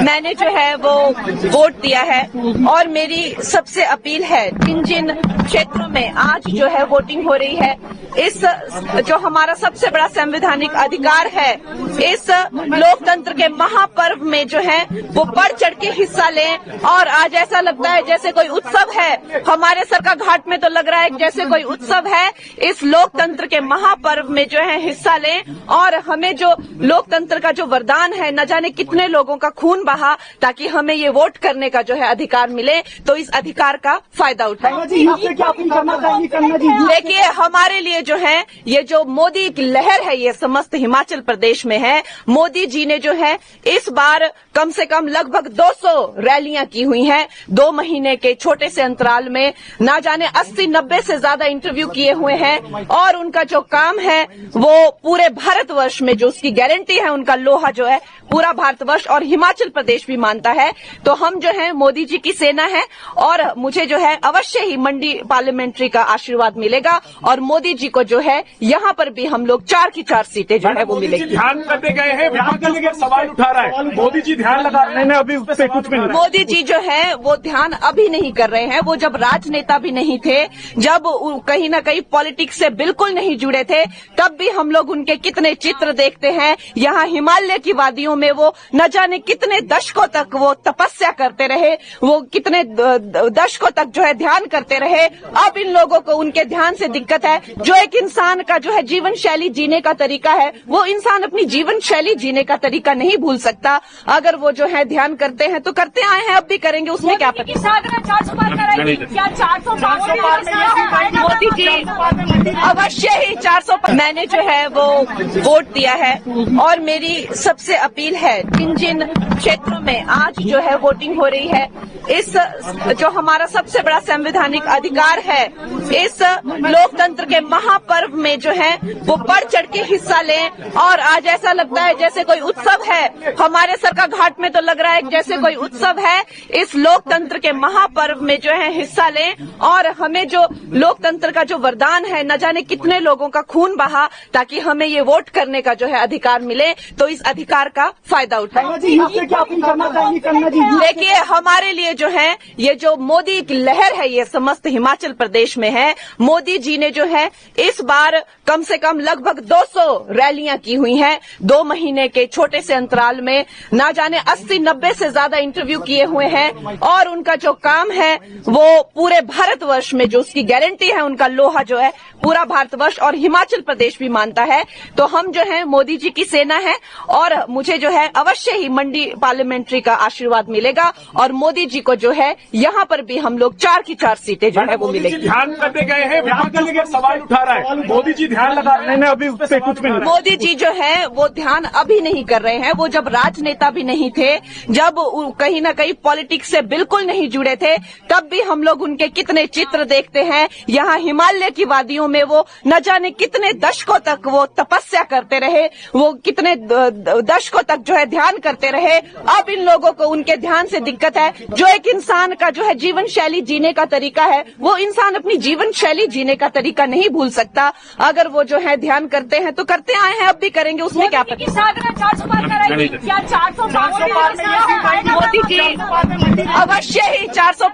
मैंने जो है वो वोट दिया है और मेरी सबसे अपील है जिन जिन क्षेत्रों में आज जो है वोटिंग हो रही है, इस जो हमारा सबसे बड़ा संवैधानिक अधिकार है, इस लोकतंत्र के महापर्व में जो है वो बढ़ चढ़ के हिस्सा लें। और आज ऐसा लगता है जैसे कोई उत्सव है, हमारे सरका घाट में तो लग रहा है जैसे कोई उत्सव है। इस लोकतंत्र के महापर्व में जो है हिस्सा लें और हमें जो लोकतंत्र का जो वरदान है, न जाने कितने लोगों का खून बहा ताकि हमें ये वोट करने का जो है अधिकार मिले, तो इस अधिकार का फायदा उठाएं। देखिए, हमारे लिए जो है ये जो मोदी की लहर है ये समस्त हिमाचल प्रदेश में है। मोदी जी ने जो है इस बार कम से कम लगभग 200 रैलियां की हुई हैं। 2 महीने के छोटे से अंतराल में ना जाने 80-90 से ज्यादा इंटरव्यू किए हुए हैं और उनका जो काम है वो पूरे भारतवर्ष में जो उसकी गारंटी है, उनका लोहा जो है पूरा भारतवर्ष और हिमाचल प्रदेश भी मानता है। तो हम जो है मोदी जी की सेना है और मुझे जो है अवश्य ही मंडी पार्लियामेंट्री का आशीर्वाद मिलेगा और मोदी जी को जो है यहाँ पर भी हम लोग 4 की 4 सीटें जो है वो मिलेगी। ध्यान करते गए हैं, विपक्ष सवाल उठा रहा है, मोदी जी ध्यान लगा रहे हैं, अभी उस पर कुछ भी नहीं। मोदी जी जो है वो ध्यान अभी नहीं कर रहे हैं। वो जब राजनेता भी नहीं थे, जब कहीं न कहीं पॉलिटिक्स से बिल्कुल नहीं जुड़े थे, तब भी हम लोग उनके कितने चित्र देखते हैं। यहाँ हिमालय की वादियों में वो न जाने कितने दशकों तक वो तपस्या करते रहे, वो कितने दशकों तक जो है ध्यान करते रहे। अब इन लोगों को उनके ध्यान से दिक्कत है। जो एक इंसान का जो है जीवन शैली जीने का तरीका है, वो इंसान अपनी जीवन शैली जीने का तरीका नहीं भूल सकता। अगर वो जो है ध्यान करते हैं तो करते आए हैं, अब भी करेंगे, उसमें क्या पता। मोदी जी अवश्य ही 400 मैंने जो है वो वोट दिया है और मेरी सबसे अपील है जिन जिन क्षेत्रों में आज जो है वोटिंग हो रही है, इस जो हमारा सबसे बड़ा संवैधानिक अधिकार है, इस लोकतंत्र के महापर्व में जो है वो बढ़ चढ़ के हिस्सा लें। और आज ऐसा लगता है जैसे कोई उत्सव है, हमारे सरका घाट में तो लग रहा है जैसे कोई उत्सव है। इस लोकतंत्र के महापर्व में जो है हिस्सा लें और हमें जो लोकतंत्र का जो वरदान है, न जाने कितने लोगों का खून बहा ताकि हमें ये वोट करने का जो है अधिकार मिले, तो इस अधिकार का फायदा उठाएं। देखिए, हमारे लिए जो है ये जो मोदी की लहर है ये समस्त हिमाचल प्रदेश में है। मोदी जी ने जो है इस बार कम से कम लगभग 200 रैलियां की हुई हैं। 2 महीने के छोटे से अंतराल में ना जाने 80-90 से ज्यादा इंटरव्यू किए हुए हैं और उनका जो काम है वो पूरे भारतवर्ष में जो उसकी गारंटी है, उनका लोहा जो है पूरा भारतवर्ष और हिमाचल प्रदेश भी मानता है। तो हम जो है मोदी जी की सेना है और मुझे जो है अवश्य ही मंडी पार्लियामेंट्री का आशीर्वाद मिलेगा और मोदी जी को जो है यहाँ पर भी हम लोग 4 की 4 सीटें जो है वो मिलेगी। ध्यान करते गए हैं, विपक्ष सवाल उठा रहा है, मोदी जी ध्यान लगा रहे हैं, अभी उस पर कुछ भी नहीं। मोदी जी जो है वो ध्यान अभी नहीं कर रहे हैं। वो जब राजनेता भी नहीं थे, जब कहीं न कहीं पॉलिटिक्स से बिल्कुल नहीं जुड़े थे, तब भी हम लोग उनके कितने चित्र देखते हैं। यहाँ हिमालय की वादियों में वो न जाने कितने दशकों तक वो तपस्या करते रहे, वो कितने दशकों तक जो है ध्यान करते रहे। अब इन लोगों को उनके ध्यान से दिक्कत है। जो एक इंसान का जो है जीवन शैली जीने का तरीका है, वो इंसान अपनी जीवन शैली जीने का तरीका नहीं भूल सकता। अगर वो जो है ध्यान करते हैं तो करते आए हैं, अब भी करेंगे, उसमें क्या पता। मोदी जी अवश्य ही 400